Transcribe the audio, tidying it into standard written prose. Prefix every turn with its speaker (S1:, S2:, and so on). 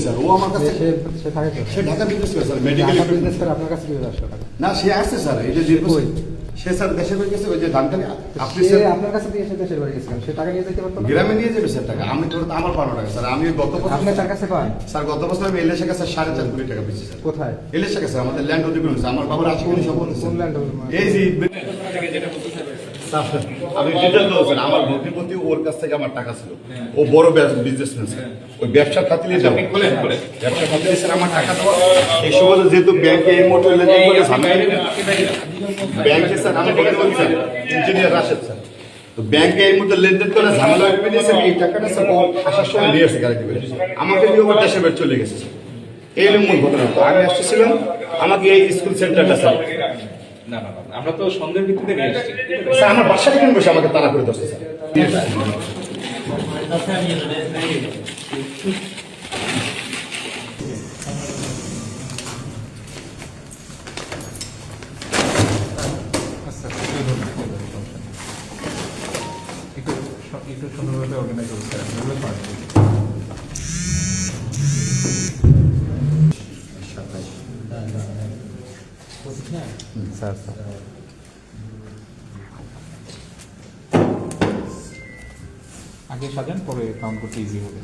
S1: Sir ও আমার কাছে
S2: সে থাকে তো
S1: সে ঢাকা বিজনেস করে স্যার মেডিকেল
S2: বিজনেস করে আপনার কাছে কিভাবে আসলো টাকা?
S1: না সে আসছে স্যার এই যে দীর্ঘ সে স্যার দেশের বাড়ি গেছে ওই যে ধানকালি আপনি
S2: সে
S1: স্যার
S2: আপনার কাছে দিয়ে সে দেশের বাড়ি গেছে কেন? সে টাকা নিয়ে যেতে পারতো না?
S1: গ্রামে নিয়ে যাবে স্যার টাকা আমি তো আমার পাওয়া টাকা স্যার আমি গত বছর
S2: আপনি তার কাছে পান
S1: স্যার গত বছর আমি এলএসের কাছে 4.5 কোটি টাকা পেয়েছি স্যার
S2: কোথায়?
S1: এলএসের কাছে আমাদের ল্যান্ড অধিগ্রহণ হয়েছে আমার বাবার আছে কোন সম্পত্তি
S2: কোন
S1: স্যার।
S2: ল্যান্ড?
S1: এই যে স্যার, আমি ডিটেল বলছেন আমার ভগ্নিপতি ওর কাছ থেকে আমার টাকা ছিল ও বড় বিজনেসম্যান স্যার ওই ব্যবসার খাতিরে যাবো ব্যবসার খাতিরে স্যার আমার টাকা দেওয়া এই সময় যেহেতু ব্যাংকে এই মুহূর্তে লেনদেন করে ব্যাংকে স্যার আমি বলে বলছি স্যার ইঞ্জিনিয়ার রাশেদ স্যার তো ব্যাংকে এই মুহূর্তে লেনদেন করে ঝামেলা হয়ে স্যার এই টাকাটা স্যার ও আসার সময় নিয়ে এসে গাড়ি দিবে আমাকে নিয়ে ওর দেশের বের চলে গেছে স্যার এই হলো মূল ঘটনা তো আমি আসতেছিলাম আমাকে এই স্কুল সেন্টারটা স্যার
S3: না না না, আমরা তো সন্দেহের ভিত্তিতে নিয়ে এসেছি।
S1: স্যার আমার বাসা থেকে বসে আমাকে তাড়া করে দোষে স্যার
S3: একটু সুন্দরভাবে অর্গানাইজ করতে
S2: স্যার স্যার
S3: আগে সাজান পরে কাউন্ট করতে ইজি হবে।